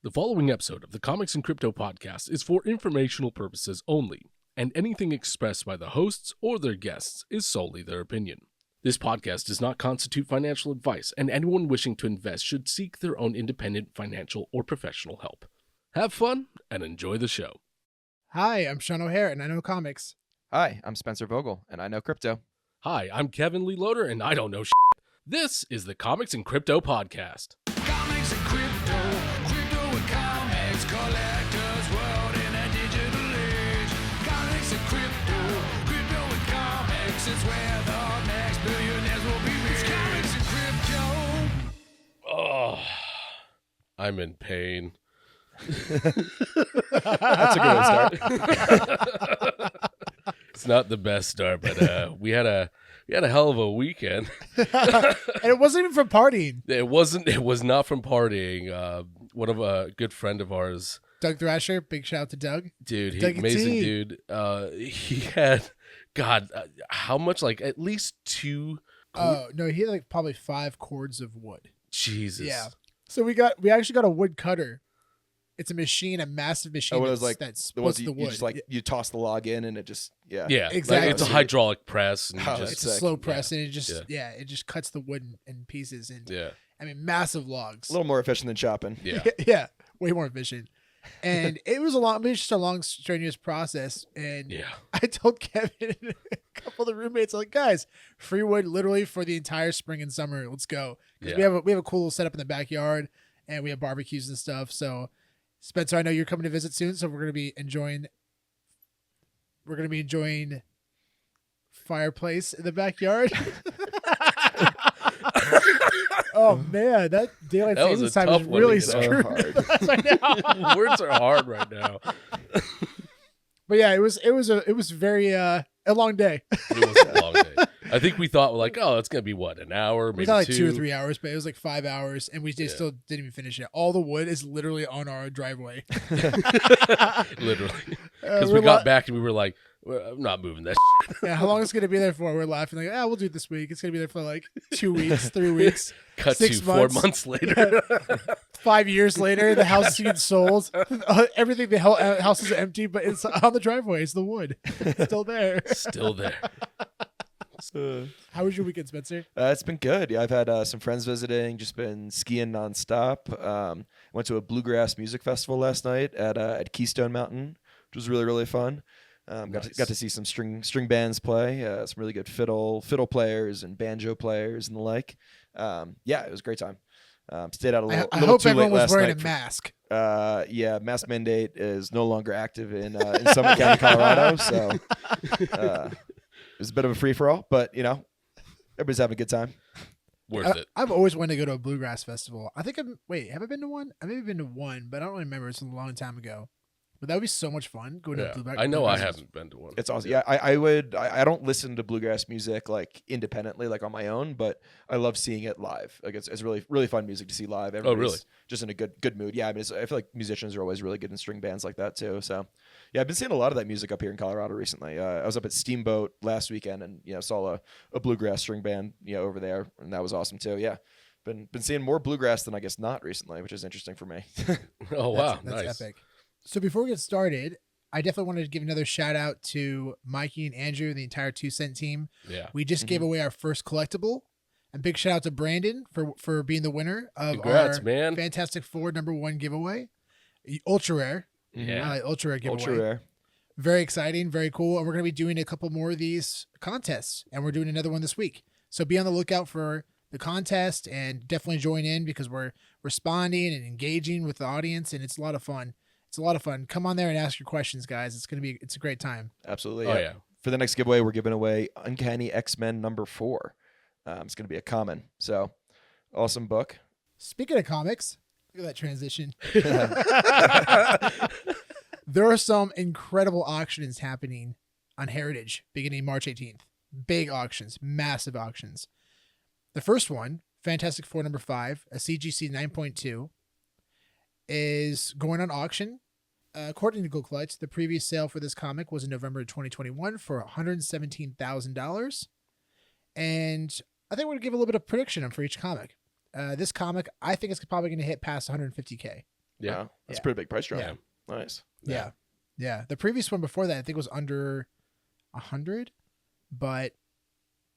The following episode of the Comics and Crypto podcast is for informational purposes only, and anything expressed by the hosts or their guests is solely their opinion. This podcast does not constitute financial advice, and anyone wishing to invest should seek their own independent financial or professional help. Have fun and enjoy the show. Hi, I'm Sean O'Hare, and I know comics. Hi, I'm Spencer Vogel, and I know crypto. Hi, I'm Kevin Lee Loader, and I don't know shit. This is the Comics and Crypto podcast. Comics and crypto, crypto and comics, collectors world in a digital age. Comics and crypto, crypto and comics is where the next billionaires will be made. It's comics and crypto. Oh, I'm in pain. That's a good start. It's not the best start, but we had a hell of a weekend. And it wasn't even from partying. It was not from partying. One of a good friend of ours, Doug Thrasher, big shout out to Doug. dude, Dougie amazing T. dude. He had, God, how much? Like at least two. Oh no, he had like probably 5 cords of wood. Jesus. Yeah. So we actually got a wood cutter. It's a machine, a massive machine Oh, it was like that the ones splits the wood. you just like you toss the log in and it just Yeah, Exactly. Like, it's a hydraulic press, and you Oh, just, It's a sick. slow press, and it just Yeah. it just cuts the wood in pieces. And yeah, I mean, massive logs. a little more efficient than chopping. yeah. Yeah, way more efficient. And it was just a long, strenuous process. And Yeah. I told Kevin and a couple of the roommates, like, guys, free wood literally for the entire spring and summer. Let's go. 'Cause Yeah. we have a cool little setup in the backyard, and we have barbecues and stuff. So, Spencer, I know you're coming to visit soon, so we're gonna be enjoying fireplace in the backyard. Oh man, that daylight That was savings a time tough is one to really get screwed hard. with us right now. Words are hard right now. But yeah, it was very a long day. It was a long day. I think we thought like, oh, it's gonna be what, an hour, maybe We thought like 2 2 or 3 hours, but it was like 5 hours, and we just Yeah. still didn't even finish it. All the wood is literally on our driveway. Literally, because we we're got la- back and we were like, I'm not moving that. Yeah, how long is it gonna be there for? We're laughing like, we'll do it this week. It's gonna be there for like 2 weeks, 3 weeks. Cut 6 to months. 4 months later. 5 years later, the house is getting sold. Everything, the house is empty, but it's on the driveway. It's the wood. It's still there. Still there. How was your weekend, Spencer? It's been good. Yeah, I've had some friends visiting. Just been skiing nonstop. Went to a Bluegrass music festival last night at Keystone Mountain, which was really really fun. Nice. Got to see some string bands play. Some really good fiddle players and banjo players and the like. Yeah, it was a great time. Stayed out a little, I little hope too everyone late was last wearing night a for- mask. Yeah, mask mandate is no longer active in Summit County, Colorado. So it was a bit of a free for all, but everybody's having a good time. Worth it. I've always wanted to go to a bluegrass festival. I think have I been to one? I've maybe been to one, but I don't remember. It's a long time ago. But that would be so much fun going to a Yeah. bluegrass. I know I bluegrass haven't been to one. It's awesome. Yeah, I don't listen to bluegrass music like independently, like on my own, but I love seeing it live. Like it's really really fun music to see live. Everybody's really? just in a good mood. Yeah, I mean, I feel like musicians are always really good in string bands like that too. So yeah, I've been seeing a lot of that music up here in Colorado recently. I was up at Steamboat last weekend and saw a bluegrass string band over there, and that was awesome too. Yeah. Been seeing more bluegrass than I guess not recently, which is interesting for me. Oh wow, That's nice. epic. So before we get started, I definitely wanted to give another shout out to Mikey and Andrew and the entire 2 Cent team. Yeah. We just gave away our first collectible. And big shout out to Brandon for being the winner of Congrats, our man. Fantastic Four #1 giveaway. Ultra rare. Yeah. Ultra rare giveaway. Ultra rare. Very exciting, very cool. And we're going to be doing a couple more of these contests. And we're doing another one this week. So be on the lookout for the contest and definitely join in because we're responding and engaging with the audience. And it's a lot of fun. It's a lot of fun. Come on there and ask your questions, guys. It's a great time. Absolutely. Oh yeah. For the next giveaway, we're giving away Uncanny X-Men #4. It's going to be a common. So, awesome book. Speaking of comics, look at that transition. There are some incredible auctions happening on Heritage beginning March 18th. Big auctions, massive auctions. The first one, Fantastic Four #5, a CGC 9.2, is going on auction. According to Go Collect, the previous sale for this comic was in November 2021 for $117,000. And I think we're going to give a little bit of prediction for each comic. This comic, I think it's probably going to hit past 150K. Yeah. Wow. That's Yeah. a pretty big price drop. Yeah. Nice. Yeah. Yeah. The previous one before that, I think, was under 100, but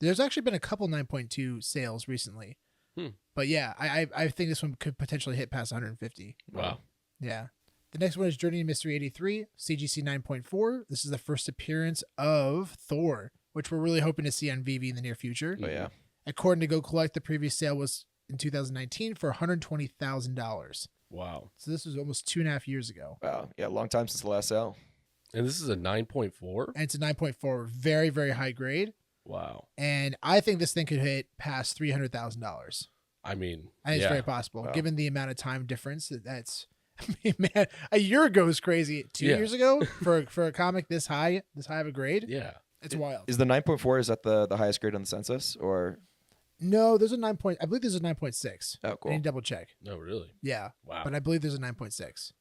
there's actually been a couple 9.2 sales recently. But yeah, I think this one could potentially hit past 150. Wow. Yeah. The next one is Journey to Mystery 83, CGC 9.4. This is the first appearance of Thor, which we're really hoping to see on VeVe in the near future. Oh yeah. According to Go Collect, the previous sale was in 2019 for $120,000. Wow. So this was almost 2.5 years ago. Wow. Yeah. Long time since the last sale. And this is a 9.4? And it's a 9.4, very, very high grade. Wow. And I think this thing could hit past $300,000. I mean, I think yeah. it's very possible, Wow. given the amount of time difference. That's, I mean, man, a year ago is crazy. 2 years ago for a comic this high of a grade, Yeah. it's wild. Is the 9.4 is that the highest grade on the census or? No, there's a 9 point. I believe there's a 9.6. Oh, I cool. need to double check. No, really? Yeah, Wow. but I believe there's a 9.6.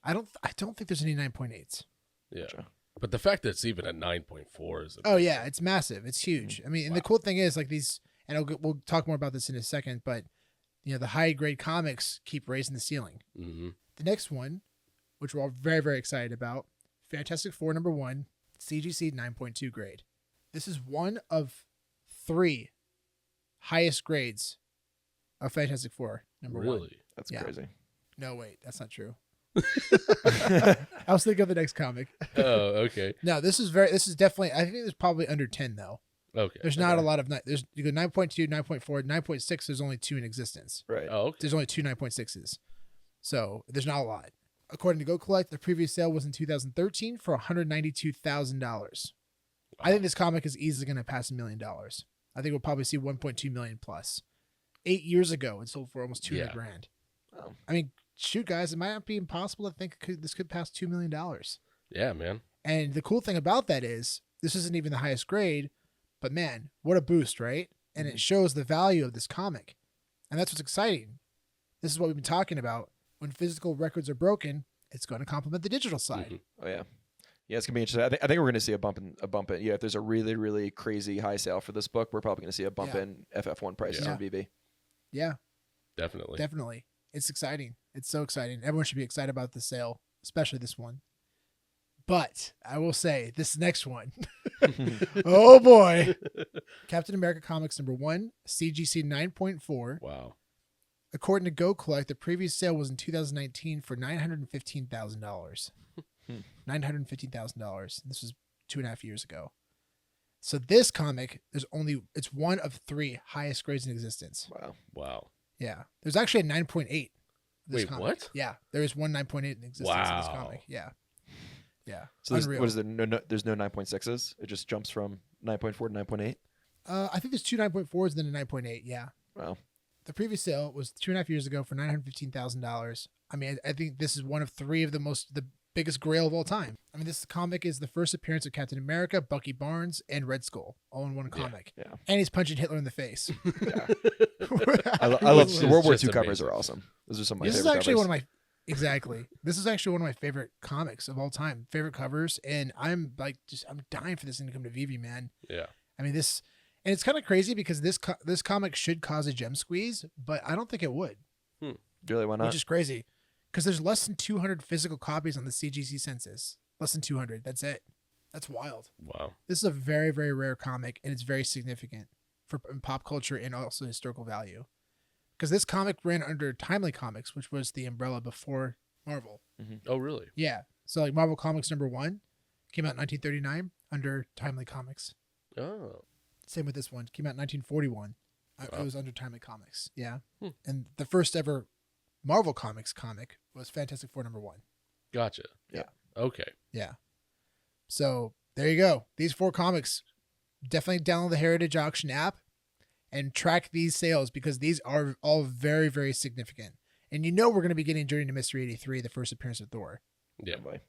I don't think there's any 9.8s. Yeah. Gotcha. But the fact that it's even at 9.4 is Oh yeah, it's massive. It's huge. I mean, and the Wow. cool thing is like these, and we'll talk more about this in a second. But you know, the high grade comics keep raising the ceiling. Mm-hmm. The next one, which we're all very, very excited about, Fantastic Four #1, CGC 9.2 grade. This is one of 3 highest grades of Fantastic Four #1. Really? That's Yeah. crazy. No, wait, that's not true. I was thinking of the next comic. Oh, okay. No, this is definitely, I think there's probably under 10 though. Okay. There's not a lot of, there's, you go 9.2, 9.4, 9.6, there's only 2 in existence. Right. Oh, okay. There's only 2 9.6s. So there's not a lot. According to Go Collect, the previous sale was in 2013 for $192,000. I think this comic is easily going to pass $1 million. I think we'll probably see 1.2 million plus. 8 years ago, it sold for almost $200,000. Wow. I mean, shoot, guys, it might not be impossible to think this could pass $2 million. Yeah, man. And the cool thing about that is this isn't even the highest grade, but man, what a boost, right? And it shows the value of this comic. And that's what's exciting. This is what we've been talking about. When physical records are broken, it's going to complement the digital side. Mhm. Oh yeah. Yeah, it's gonna be interesting. I think we're gonna see a bump in. Yeah, if there's a really, really crazy high sale for this book, we're probably gonna see a bump Yeah. in FF1 prices Yeah. on VeVe. Yeah, Definitely. definitely. It's exciting. It's so exciting. Everyone should be excited about the sale, especially this one. But I will say this next one. Oh boy. Captain America Comics #1, CGC 9.4. Wow. According to Go Collect, the previous sale was in 2019 for $915,000. $915,000. This was 2.5 years ago. So this comic, it's one of 3 highest grades in existence. Wow. Wow. Yeah. There's actually a 9.8. This Wait, comic. what? Yeah. There is one 9.8 in existence in this Wow. comic. Yeah. Yeah. So there's, Unreal. what is there? There's no 9.6s. It just jumps from 9.4 to 9.8. I think there's 2 9.4s and then a 9.8. Yeah. Wow. The previous sale was 2.5 years ago for $915,000. I mean, I think this is one of 3 of the biggest grail of all time. I mean, this comic is the first appearance of Captain America, Bucky Barnes, and Red Skull all in one comic. Yeah. And he's punching Hitler in the face. I love Which the is World War just II covers amazing. are awesome. Those are some of my This is favorite actually covers. one of my This is actually one of my favorite comics of all time. Favorite covers, and I'm dying for this thing to come to VeVe, man. Yeah. I mean, this, and it's kind of crazy because this comic should cause a gem squeeze, but I don't think it would, Really, why not? which is crazy because there's less than 200 physical copies on the CGC census. Less than 200. That's it. That's wild. Wow. This is a very, very rare comic, and it's very significant for pop culture and also historical value. Because this comic ran under Timely Comics, which was the umbrella before Marvel. Oh, really? Yeah. So like Marvel Comics #1 came out in 1939 under Timely Comics. Oh. Same with this one. Came out in 1941. It Wow. was under Timely Comics. Yeah. And the first ever Marvel Comics comic was Fantastic Four #1. Gotcha. Yeah. Okay. Yeah. So there you go. These 4 comics. Definitely download the Heritage Auction app and track these sales because these are all very, very significant. And you know we're going to be getting Journey to Mystery 83, the first appearance of Thor. Yeah. Boy.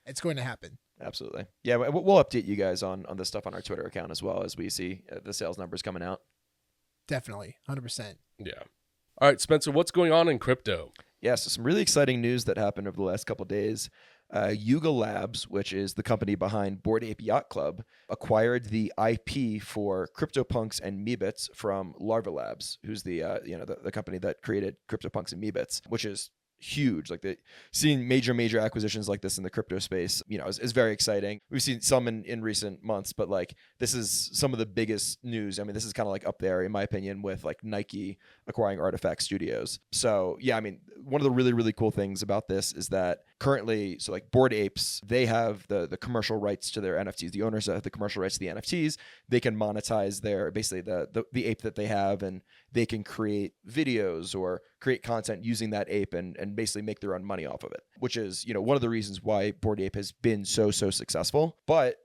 It's going to happen. Absolutely. Yeah, we'll update you guys on this stuff on our Twitter account as well as we see the sales numbers coming out. Definitely. 100%. Yeah. All right, Spencer, what's going on in crypto? Yeah, so some really exciting news that happened over the last couple of days. Yuga Labs, which is the company behind Bored Ape Yacht Club, acquired the IP for CryptoPunks and Meebits from Larva Labs, who's the company that created CryptoPunks and Meebits, which is huge. Like seeing major acquisitions like this in the crypto space, is very exciting. We've seen some in recent months, but like this is some of the biggest news. I mean, this is kind of like up there in my opinion with like Nike acquiring Artifact Studios. So yeah, I mean, one of the really cool things about this is that currently, so like Bored Apes, they have the commercial rights to their NFTs. The owners have the commercial rights to the NFTs. They can monetize their basically the ape that they have, and they can create videos or create content using that ape and basically make their own money off of it, which is, one of the reasons why Bored Ape has been so successful. But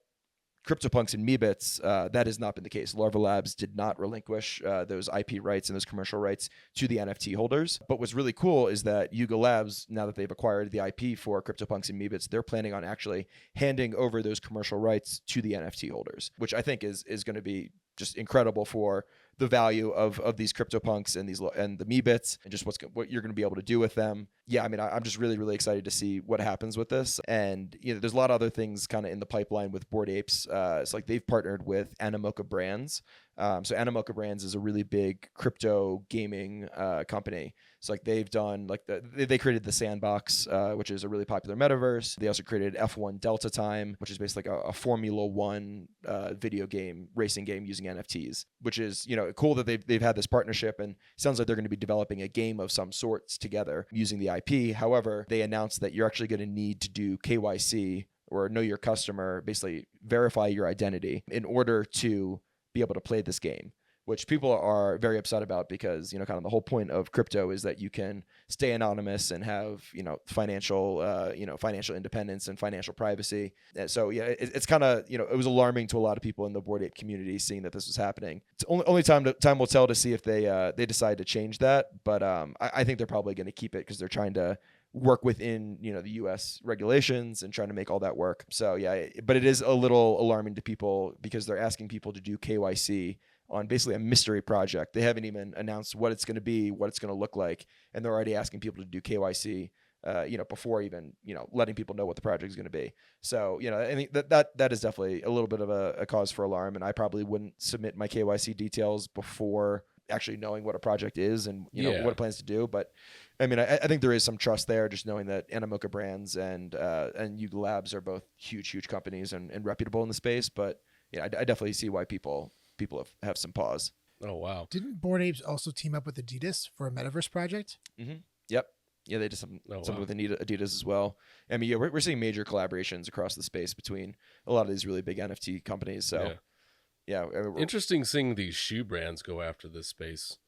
CryptoPunks and Meebits, that has not been the case. Larva Labs did not relinquish those IP rights and those commercial rights to the NFT holders. But what's really cool is that Yuga Labs, now that they've acquired the IP for CryptoPunks and Meebits, they're planning on actually handing over those commercial rights to the NFT holders, which I think is going to be just incredible for the value of these CryptoPunks and the Meebits, and just what you're going to be able to do with them. Yeah, I mean, I'm just really excited to see what happens with this. And there's a lot of other things kind of in the pipeline with Bored Apes. It's like they've partnered with Animoca Brands. So Animoca Brands is a really big crypto gaming company. So like they've done like they created the Sandbox, which is a really popular metaverse. They also created F1 Delta Time, which is basically like a Formula One video game, racing game using NFTs, which is cool that they've had this partnership, and it sounds like they're going to be developing a game of some sorts together using the IP. However, they announced that you're actually going to need to do KYC, or know your customer, basically verify your identity in order to be able to play this game, which people are very upset about because, kind of the whole point of crypto is that you can stay anonymous and have, financial independence and financial privacy. And so, yeah, it's kind of, it was alarming to a lot of people in the Bored Ape community seeing that this was happening. It's only time will tell to see if they decide to change that. But I think they're probably going to keep it because they're trying to work within, the US regulations and trying to make all that work. So yeah, but it is a little alarming to people because they're asking people to do KYC on basically a mystery project. They haven't even announced what it's going to be, what it's going to look like, and they're already asking people to do KYC, before even, letting people know what the project is going to be. So, I think that is definitely a little bit of a cause for alarm, and I probably wouldn't submit my KYC details before actually knowing what a project is and what it plans to do. But I mean, I think there is some trust there, just knowing that Animoca Brands and Yuga Labs are both huge companies and reputable in the space. But I definitely see why people have some pause. Oh wow! Didn't Bored Apes also team up with Adidas for a metaverse project? Mm-hmm. Yep. Yeah, they did something with Adidas as well. I mean, we're seeing major collaborations across the space between a lot of these really big NFT companies. So. Yeah. Interesting seeing these shoe brands go after this space.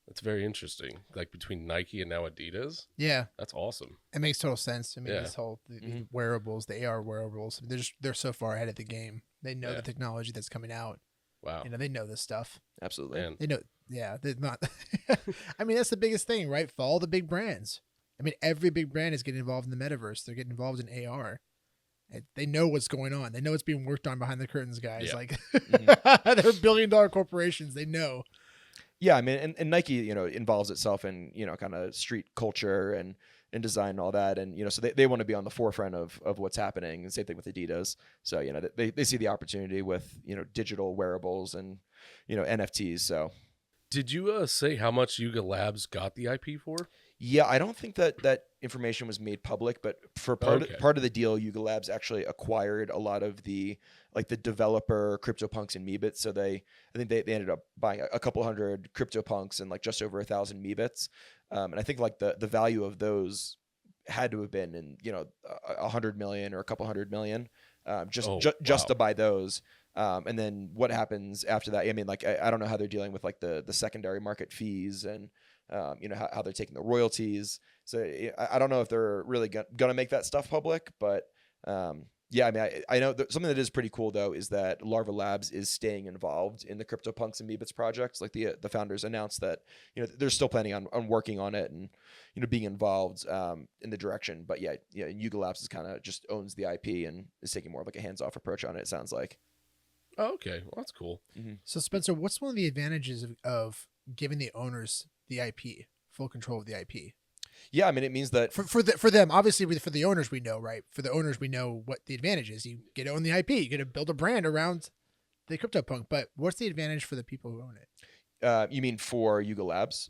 That's very interesting. Like between Nike and now Adidas. Yeah. That's awesome. It makes total sense. I mean, this whole the wearables, the AR wearables, they're so far ahead of the game. They know the technology that's coming out. Wow. They know this stuff. Absolutely. Man. They know. Yeah. They're not. I mean, that's the biggest thing, right? Follow the big brands. I mean, every big brand is getting involved in the metaverse. They're getting involved in AR. They know what's going on. They know it's being worked on behind the curtains, guys. Yeah. Like they're $1 billion corporations. They know. Yeah, I mean, and Nike, involves itself in, kind of street culture and design and all that. And, so they want to be on the forefront of what's happening. And same thing with Adidas. So, they see the opportunity with, digital wearables and, NFTs. So. Did you say how much Yuga Labs got the IP for? Yeah, I don't think that information was made public, but for part of the deal, Yuga Labs actually acquired a lot of the developer CryptoPunks and Meebits. So I think they ended up buying a couple hundred CryptoPunks and like just over 1,000 Meebits. And I think like the value of those had to have been in, $100 million or a couple $100 million, just to buy those. And then what happens after that? I mean, like, I don't know how they're dealing with like the secondary market fees and, how they're taking the royalties. So I don't know if they're really going to make that stuff public, but, yeah, I mean, I know something that is pretty cool though, is that Larva Labs is staying involved in the CryptoPunks and Meebits projects. Like the founders announced that, they're still planning on working on it and, being involved, in the direction. But yeah, Yuga Labs is kind of just owns the IP and is taking more of like a hands-off approach on it. It sounds like. Oh, okay. Well, that's cool. Mm-hmm. So Spencer, what's one of the advantages of giving the owners the IP, full control of the IP? Yeah, I mean, it means that for them, obviously, for the owners, we know, right? For the owners, we know what the advantage is. You get to own the IP. You get to build a brand around the CryptoPunk. But what's the advantage for the people who own it? You mean for Yuga Labs?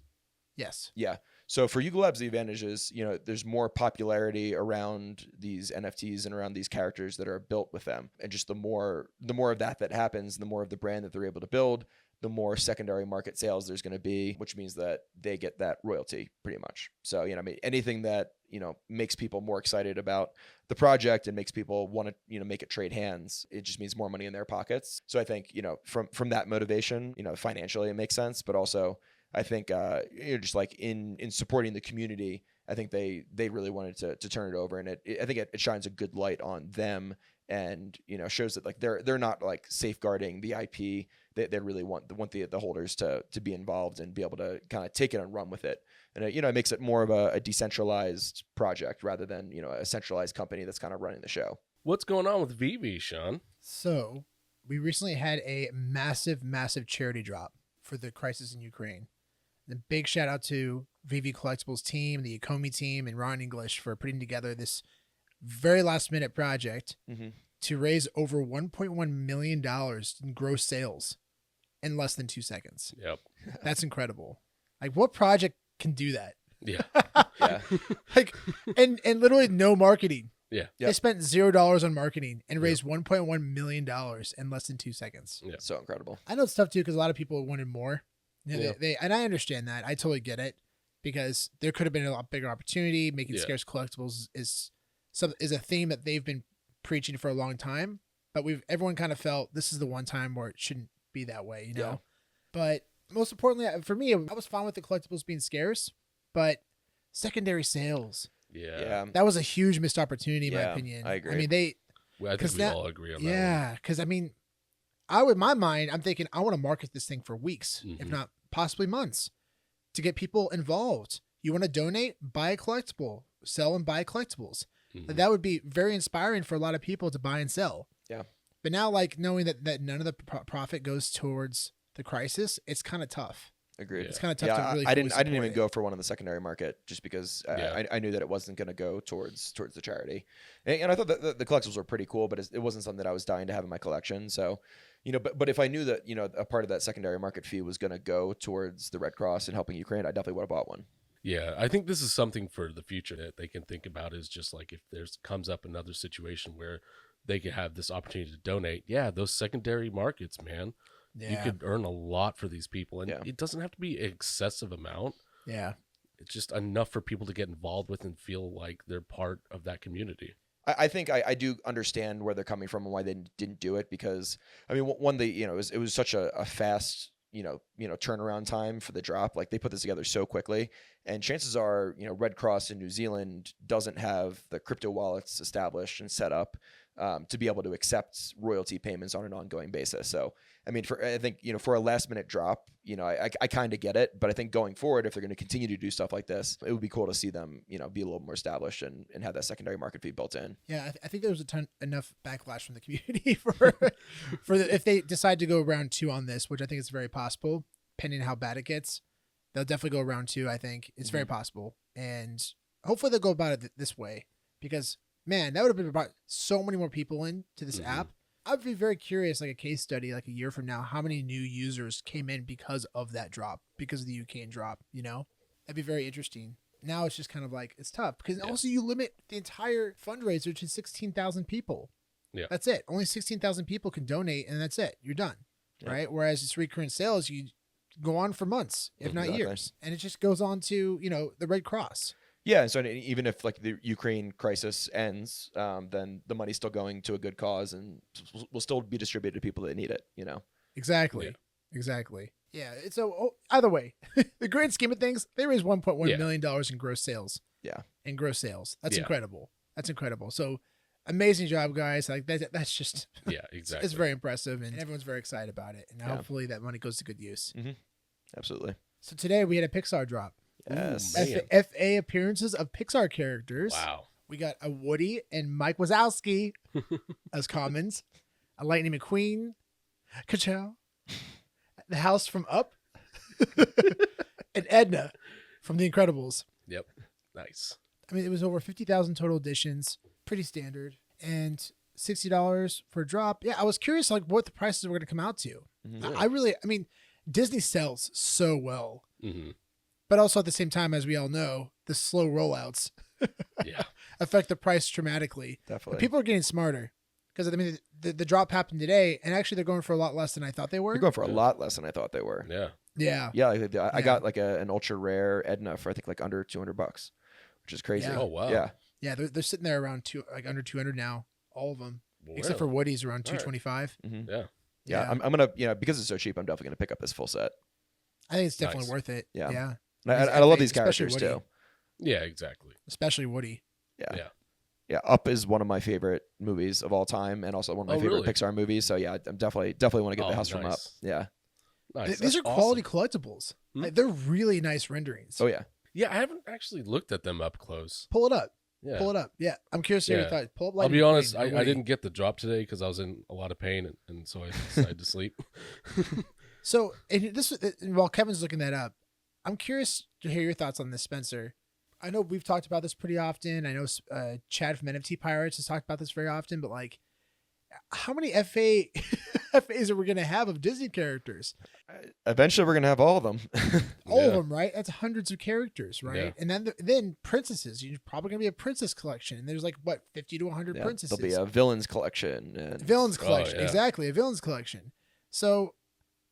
Yes. Yeah. So for Yuga Labs, the advantage is, there's more popularity around these NFTs and around these characters that are built with them. And just the more of that happens, the more of the brand that they're able to build, the more secondary market sales there's going to be, which means that they get that royalty pretty much. So, anything that, makes people more excited about the project and makes people want to, make it trade hands, it just means more money in their pockets. So I think, from that motivation, financially it makes sense, but also I think, just like in supporting the community, I think they really wanted to turn it over, and I think it shines a good light on them, and shows that like they're not like safeguarding the IP. They really want the holders to be involved and be able to kind of take it and run with it, and it makes it more of a decentralized project rather than a centralized company that's kind of running the show. What's going on with VeVe, Sean? So we recently had a massive charity drop for the crisis in Ukraine. The big shout out to VeVe Collectibles team, the Yakomi team, and Ron English for putting together this very last minute project to raise over $1.1 million in gross sales in less than 2 seconds. Yep. That's incredible. Like, what project can do that? Yeah. Yeah. Like, and literally no marketing. Yeah. They spent $0 on marketing and raised $1.1 million in less than 2 seconds. Yeah. So incredible. I know it's tough too because a lot of people wanted more. Yeah. They and I understand that. I totally get it, because there could have been a lot bigger opportunity. Making scarce collectibles is a theme that they've been preaching for a long time, but everyone kind of felt this is the one time where it shouldn't be that way, Yeah. But most importantly, for me, I was fine with the collectibles being scarce, but secondary sales, Yeah. that was a huge missed opportunity in my Yeah, opinion. I agree. I mean, I think we all agree on that. yeah, because I mean, my mind, I'm thinking I want to market this thing for weeks, if not possibly months, to get people involved. You want to donate, buy a collectible, sell and buy collectibles. Like, that would be very inspiring for a lot of people to buy and sell. Yeah. But now, like, knowing that none of the profit goes towards the crisis, it's kind of tough. Agreed. It's kind of tough to really. I didn't fully even support it. go for one in the secondary market just because I knew that it wasn't going to go towards the charity, and I thought that the collectibles were pretty cool, but it wasn't something that I was dying to have in my collection. So, but if I knew that a part of that secondary market fee was going to go towards the Red Cross and helping Ukraine, I definitely would have bought one. Yeah, I think this is something for the future that they can think about, is just like if there's comes up another situation where they could have this opportunity to donate. Yeah, those secondary markets, man. Yeah. You could earn a lot for these people, and Yeah. it doesn't have to be an excessive amount. Yeah. It's just enough for people to get involved with and feel like they're part of that community. I think I do understand where they're coming from and why they didn't do it, because I mean, it was such a fast turnaround time for the drop. Like, they put this together so quickly, and chances are Red Cross in New Zealand doesn't have the crypto wallets established and set up to be able to accept royalty payments on an ongoing basis. So I mean, I think for a last minute drop, I kind of get it, but I think going forward, if they're going to continue to do stuff like this, it would be cool to see them be a little more established and have that secondary market fee built in. Yeah, I think there was enough backlash from the community for if they decide to go round 2 on this, which I think is very possible, depending on how bad it gets. They'll definitely go round 2. I think it's very possible, and hopefully they'll go about it this way, because man, that would have brought so many more people into this app. I'd be very curious, like a case study, like a year from now, how many new users came in because of that drop, because of the UK drop, That'd be very interesting. Now it's just kind of like, it's tough, because also you limit the entire fundraiser to 16,000 people. Yeah. That's it. Only 16,000 people can donate, and that's it. You're done. Yeah. Right? Whereas it's recurrent sales, you go on for months, if not Exactly. years. And it just goes on to, the Red Cross. Yeah, and so even if like the Ukraine crisis ends, then the money's still going to a good cause and will still be distributed to people that need it. Exactly. Yeah. Exactly. Yeah. So either way, the grand scheme of things, they raised $1.1 million in gross sales. Yeah. In gross sales. That's Yeah. incredible. That's incredible. So amazing job, guys. Like that's just Yeah, exactly. it's very impressive, and everyone's very excited about it. And hopefully that money goes to good use. Absolutely. So today we had a Pixar drop. Yes. Man. FA appearances of Pixar characters. Wow. We got a Woody and Mike Wazowski as commons, a Lightning McQueen, Ka-chow, the house from Up, and Edna from The Incredibles. Yep. Nice. I mean, it was over 50,000 total editions, pretty standard, and $60 for a drop. Yeah, I was curious like what the prices were going to come out to. I mean, Disney sells so well. But also at the same time, as we all know, the slow rollouts Yeah. affect the price dramatically. Definitely. But people are getting smarter because I mean the drop happened today, and actually they're going for a lot less than I thought they were. They're going for a lot less than I thought they were. Yeah. Yeah. Yeah, I Yeah. got like an ultra rare Edna for I think like under $200, which is crazy. Yeah. Oh, wow. Yeah. Yeah, they're sitting there around under 200 now, all of them, Well, except for Woody's around All right. 225. Mhm. Yeah. Yeah, I'm gonna because it's so cheap. I'm definitely gonna pick up this full set. I think it's definitely Nice. worth it. Yeah. Yeah. And I These love these especially characters Woody. too. Yeah, exactly. Especially Woody. Yeah. Yeah. Yeah, Up is one of my favorite movies of all time, and also one of my Oh, favorite really? Pixar movies. So yeah, I'm definitely want to get Oh, the house from Up. nice. Yeah. Nice. These are That's quality awesome. collectibles. Hmm? Like, they're really nice renderings. Oh yeah. Yeah, I haven't actually looked at them up close. Pull it up. Yeah. Pull it up. Yeah. I'm curious to hear your Yeah. thoughts. Pull up I'll Lightning be honest, McQueen or I Woody. didn't get the drop today because I was in a lot of pain, and so I decided to sleep. So, and while Kevin's looking that up, I'm curious to hear your thoughts on this, Spencer. I know we've talked about this pretty often. I know Chad from NFT Pirates has talked about this very often, but like, how many FAs are we going to have of Disney characters? Eventually, we're gonna have all of them. All of Yeah. them, right? That's hundreds of characters, right? Yeah. And then princesses. You're probably going to be a princess collection. And there's like, what, 50 to 100 Yeah, princesses? there'll be a villains collection. And Villains collection. yeah. Exactly. A villains collection. So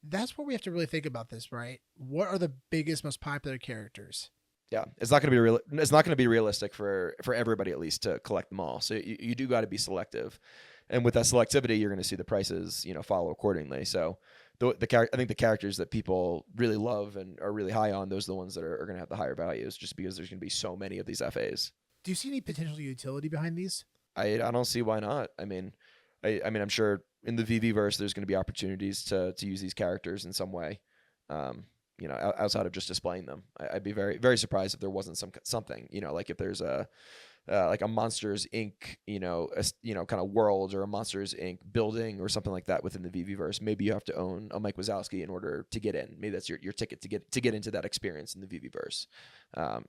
that's what we have to really think about this, right? What are the biggest, most popular characters? yeah, it's not gonna be realistic for everybody at least to collect them all. So you do got to be selective, and with that selectivity, you're gonna see the prices follow accordingly. So I think the characters that people really love and are really high on, those are the ones that are gonna have the higher values, just because there's gonna be so many of these FAs. Do you see any potential utility behind these? I don't see why not. I mean, I'm sure in the VeVe verse, there's going to be opportunities to use these characters in some way, outside of just displaying them. I'd be very, very surprised if there wasn't something, like if there's like a Monsters Inc., kind of world, or a Monsters Inc. building or something like that within the VeVe verse. Maybe you have to own a Mike Wazowski in order to get in. Maybe that's your ticket to get into that experience in the VeVe verse.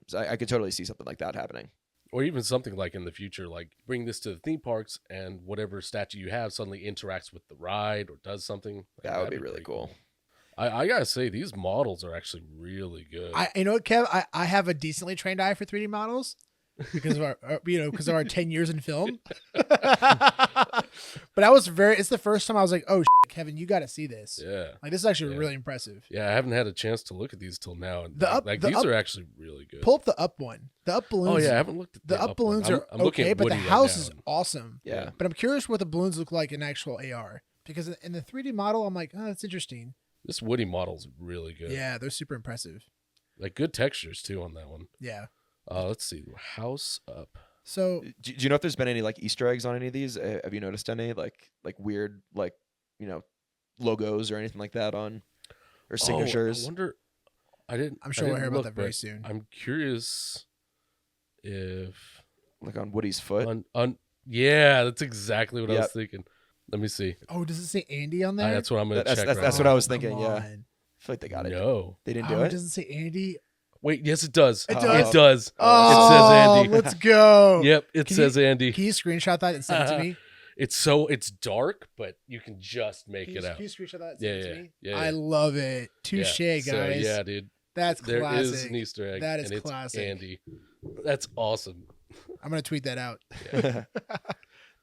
So I could totally see something like that happening. Or even something like in the future, like bring this to the theme parks, and whatever statue you have suddenly interacts with the ride or does something. That would That'd be really pretty cool. I gotta say, these models are actually really good. You know what, Kev? I have a decently trained eye for 3D models because of our 10 years in film. But it's the first time I was like, oh, shit, Kevin, you got to see this. Yeah. Like, this is actually Yeah. really impressive. Yeah, I haven't had a chance to look at these till now. And The these up- are actually really good. Pull up the up one. The up balloons. Oh, yeah, I haven't looked at The up balloons one. are I'm looking okay, at but the Woody right house now. is awesome. Yeah. But I'm curious what the balloons look like in actual AR. Because in the 3D model, I'm like, oh, that's interesting. This Woody model's really good. Yeah, they're super impressive. Like good textures too on that one. Yeah. Let's see. House up. So Do you know if there's been any like Easter eggs on any of these? Have you noticed any like weird logos or anything like that on or signatures? I wonder. I'm sure we'll hear about that very soon. I'm curious if Like on Woody's foot. yeah, that's exactly what I Yep. was thinking. Let me see. oh, does it say Andy on there? That's what I'm gonna That's- check. that's- right that's now. what I was Come thinking, yeah. on. I feel like they got it. No. They didn't Oh, do it it. doesn't say Andy. Wait, yes, it does. It does? It does. Oh, It says Andy. let's go. Yep, it Can says Andy. Can you screenshot that and send it to me? It's dark, but you can just make Can it you, out. can you screenshot that and Yeah, send it to yeah, me? yeah, I yeah. love it. Touche, Yeah. guys. So, yeah, dude. That's There classic. is an Easter egg. That is and it's classic. Andy. That's awesome. I'm going to tweet that out. Yeah.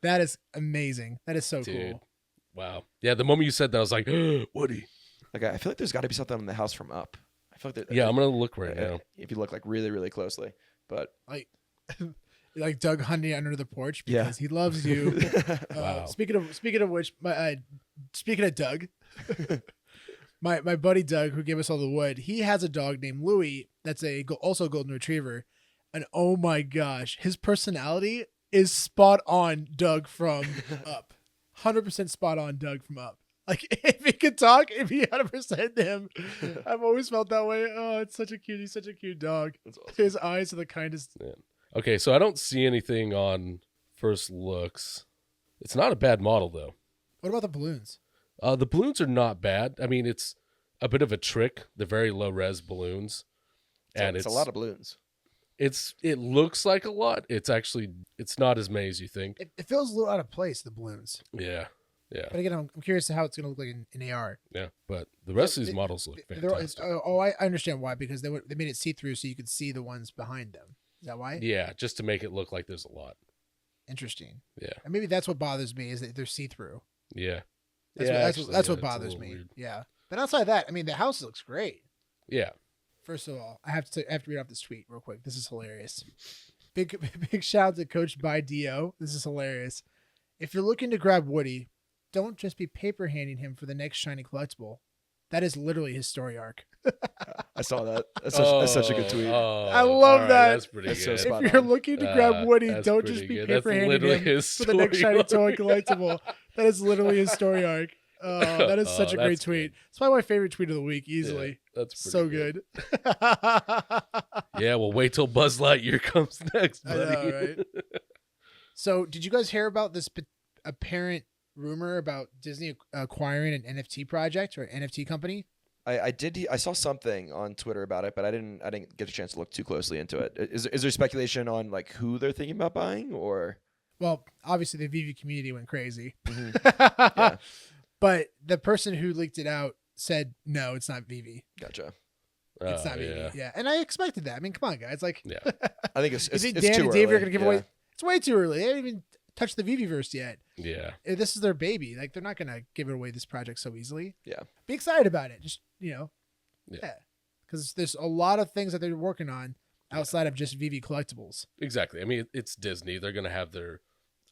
That is amazing. That is so Dude. cool. Wow. Yeah, the moment you said that, I was like, Woody. Like I feel like there's got to be something on the house from Up. I feel like Yeah, I'm going to look right now. if you look like really, really closely. But Like Doug hunting under the porch Yeah. because he loves you. Wow. Speaking of which, speaking of Doug, my buddy Doug, who gave us all the wood, he has a dog named Louie that's also a golden retriever, and oh my gosh, his personality is spot on Doug from Up, 100% spot on Doug from Up. Like if he could talk, if he 100% him, I've always felt that way. Oh, he's such a cute dog. That's awesome. His eyes are the kindest. Okay, so I don't see anything on first looks. It's not a bad model, though. What about the balloons? The balloons are not bad. I mean, it's a bit of a trick, the very low-res balloons. And it's a lot of balloons. It looks like a lot. It's not as many as you think. It feels a little out of place, the balloons. Yeah. Yeah. But again, I'm curious to how it's going to look like in AR. Yeah. But the rest of these models look fantastic. I understand why, because they made it see-through so you could see the ones behind them. Is that why? Yeah, just to make it look like there's a lot. Interesting. Yeah. And maybe that's what bothers me, is that they're see-through. Yeah. That's what bothers me. Weird. Yeah. But outside of that, I mean, the house looks great. Yeah. First of all, I have to read off this tweet real quick. This is hilarious. Big shout out to Coach by Dio. This is hilarious. If you're looking to grab Woody, don't just be paper handing him for the next shiny collectible. That is literally his story arc. I saw that. That's such a good tweet. I love that. That's pretty That's good. so spot If you're on. looking to grab Woody, That's don't pretty just be good. paper That's handing literally him his for the next shiny story toy collectible. That is literally his story arc. Oh, that is such a great that's tweet. good. It's probably my favorite tweet of the week, easily. Yeah, that's pretty So good. Yeah, well, wait till Buzz Lightyear comes next, I buddy. know, right? So, did you guys hear about this apparent rumor about Disney acquiring an NFT project or an NFT company? I did. I saw something on Twitter about it, but I didn't get a chance to look too closely into it. Is there speculation on like who they're thinking about buying, or? Well, obviously the VeVe community went crazy. Yeah. But the person who leaked it out said, no, it's not VeVe. Gotcha. It's not VeVe. Yeah. And I expected that. I mean, come on, guys. Like, Yeah. I think it's you think it's Dan too and Dave are early. going to give away? It's way too early. They haven't even touched the VeVe-verse yet. Yeah. This is their baby. Like, they're not going to give it away, this project, so easily. Yeah. Be excited about it. Just, Yeah. Because there's a lot of things that they're working on outside of just VeVe collectibles. Exactly. I mean, it's Disney. They're going to have their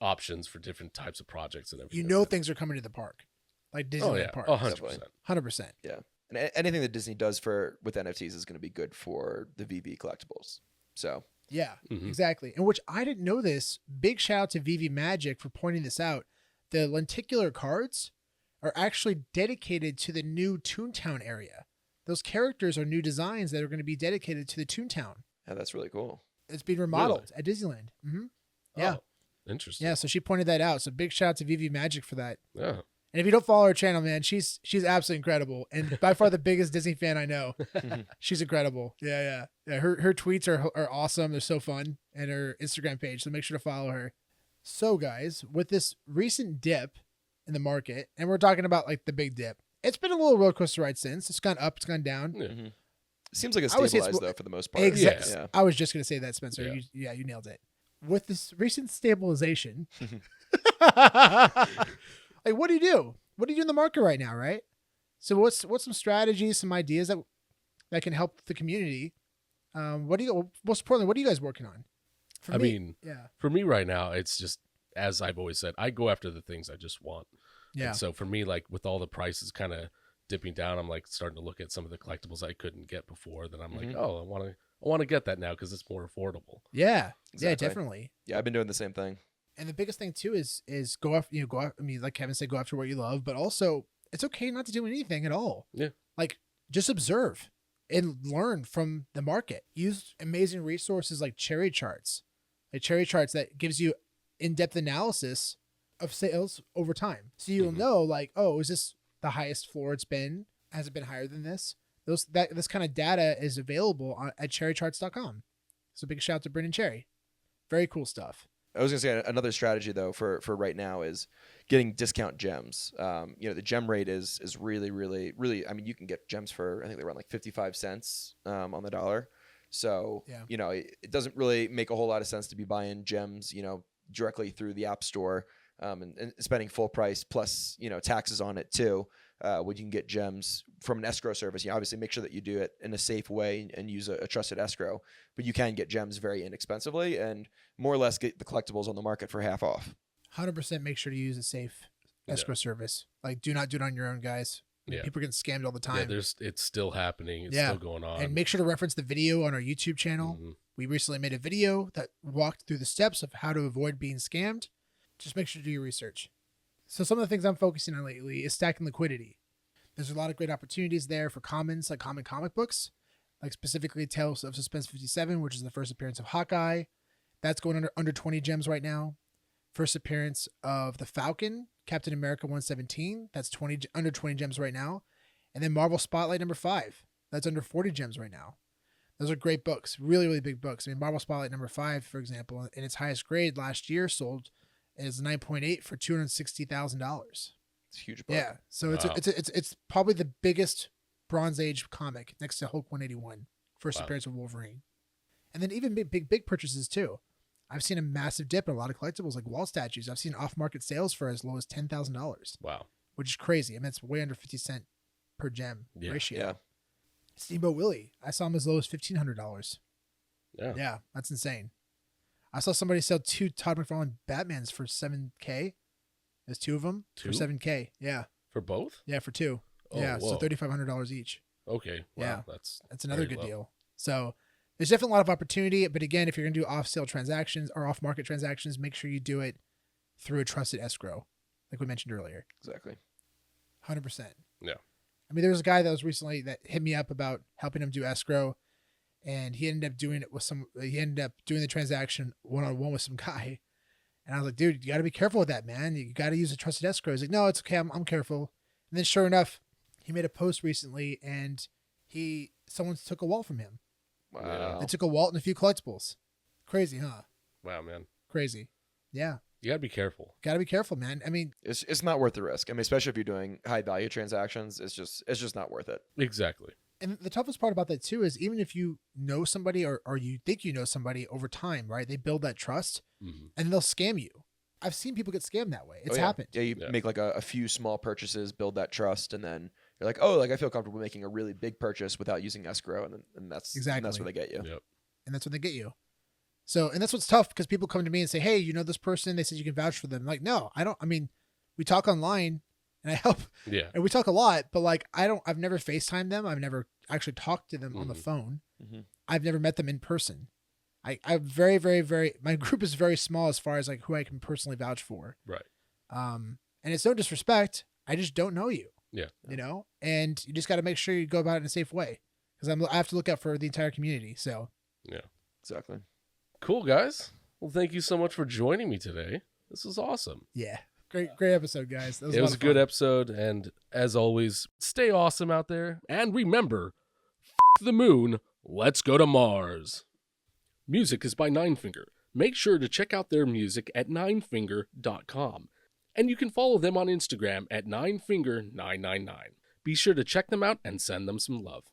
options for different types of projects and everything. You know, things are coming to the park, like Disneyland Oh, yeah. Park. 100%. 100%. Yeah. And anything that Disney does with NFTs is going to be good for the VeVe collectibles. So Yeah, Mhm. exactly. And which I didn't know this. Big shout out to VeVe Magic for pointing this out. The lenticular cards are actually dedicated to the new Toontown area. Those characters are new designs that are going to be dedicated to the Toontown. yeah, that's really cool. It's being remodeled at Disneyland. Mm-hmm. Yeah. Oh, interesting. Yeah, so she pointed that out. So big shout out to VeVe Magic for that. Yeah. And if you don't follow her channel, man, she's absolutely incredible, and by far the biggest Disney fan I know. She's incredible. Yeah. Her tweets are awesome. They're so fun, and her Instagram page. So make sure to follow her. So guys, with this recent dip in the market, and we're talking about like the big dip, it's been a little roller coaster ride since. It's gone up, it's gone down. Yeah. Mm-hmm. Seems like it's I would say stabilized though for the most part. Exactly. Yeah. I was just gonna say that, Spencer. Yeah. You nailed it. With this recent stabilization, like what do you do? What do you do in the market right now, right? So what's some strategies, some ideas that can help the community? Most importantly, what are you guys working on? For me, for me right now, it's just, as I've always said, I go after the things I just want. Yeah. And so for me, like with all the prices kind of dipping down, I'm like starting to look at some of the collectibles I couldn't get before. That I'm like, oh, I want to get that now because it's more affordable. Yeah. Exactly. Yeah, definitely. Yeah, I've been doing the same thing. And the biggest thing too is go after. I mean, like Kevin said, go after what you love, but also it's okay not to do anything at all. Yeah. Like just observe and learn from the market. Use amazing resources like cherry charts that gives you in-depth analysis of sales over time. So you'll know like, oh, is this the highest floor it's been? Has it been higher than this? This kind of data is available at cherrycharts.com. So big shout out to Brendan Cherry. Very cool stuff. I was gonna say another strategy though for right now is getting discount gems. The gem rate is really, really, really. I mean, you can get gems for I think they run like 55 cents on the dollar. So it doesn't really make a whole lot of sense to be buying gems, directly through the App Store and spending full price plus taxes on it too. When you can get gems from an escrow service, obviously make sure that you do it in a safe way and use a trusted escrow. But you can get gems very inexpensively and more or less get the collectibles on the market for half off. 100% make sure to use a safe escrow service. Like, do not do it on your own, guys. Yeah. People are getting scammed all the time. Yeah, it's still happening. It's still going on. And make sure to reference the video on our YouTube channel. Mm-hmm. We recently made a video that walked through the steps of how to avoid being scammed. Just make sure to do your research. So some of the things I'm focusing on lately is stacking liquidity. There's a lot of great opportunities there for commons, like common comic books, like specifically Tales of Suspense 57, which is the first appearance of Hawkeye. That's going under 20 gems right now. First appearance of the Falcon, Captain America 117. That's under 20 gems right now. And then Marvel Spotlight number 5. That's under 40 gems right now. Those are great books, really, really big books. I mean, Marvel Spotlight number 5, for example, in its highest grade last year sold as 9.8 for $260,000. It's a huge book. Yeah. So Wow. it's probably the biggest Bronze Age comic next to Hulk 181, first Wow. appearance of Wolverine. And then even big purchases too. I've seen a massive dip in a lot of collectibles like wall statues. I've seen off-market sales for as low as $10,000, Wow. which is crazy. I mean, it's way under 50 cent per gem Yeah. ratio. Yeah. Steamboat Willie, I saw him as low as $1,500. Yeah. Yeah, that's insane. I saw somebody sell 2 Todd McFarlane Batmans for $7K. There's 2 of them Two? for $7K. Yeah, For both? yeah, for 2. Oh, yeah, so whoa. $3,500 each. Okay. Wow. Yeah. That's Another very good low. deal. So there's definitely a lot of opportunity. But again, if you're going to do off-sale transactions or off-market transactions, make sure you do it through a trusted escrow, like we mentioned earlier. Exactly. 100%. Yeah. I mean, there was a guy that was recently that hit me up about helping him do escrow, and he ended up doing it with he ended up doing the transaction one-on-one with some guy. And I was like, dude, you got to be careful with that, man. You got to use a trusted escrow. He's like, no, it's okay. I'm careful. And then sure enough, he made a post recently and someone took a wallet from him. Wow. They took a wallet and a few collectibles. Crazy, huh? Wow, man. Crazy. Yeah. You gotta be careful. Got to be careful, man. I mean, It's not worth the risk. I mean, especially if you're doing high value transactions, it's just not worth it. Exactly. and the toughest part about that too is even if you know somebody or you think you know somebody over time, right? They build that trust Mm-hmm. and they'll scam you. I've seen people get scammed that way. It's yeah. happened. Yeah, you Yeah. make like a few small purchases, build that trust, and then you're like, oh, like I feel comfortable making a really big purchase without using escrow, and that's Exactly. where they get you. Yep. And that's when they get you. So, and that's what's tough because people come to me and say, hey, you know this person? They said you can vouch for them. I'm like, no, I don't. I mean, we talk online and I help Yeah. and we talk a lot, but like, I've never FaceTimed them. I've never actually talked to them on the Mhm. phone. Mhm. I've never met them in person. I'm very, very, very, my group is very small as far as like who I can personally vouch for. Right. And it's no disrespect. I just don't know you. Yeah. You know, and you just got to make sure you go about it in a safe way because I have to look out for the entire community. So Exactly. Cool, guys. Well, thank you so much for joining me today. This was awesome. yeah, great episode, guys. That It was lot a of good fun. episode, and as always, stay awesome out there. And remember, the moon, let's go to Mars. Music is by NineFinger. Make sure to check out their music at NineFinger.com. And you can follow them on Instagram at NineFinger999. Be sure to check them out and send them some love.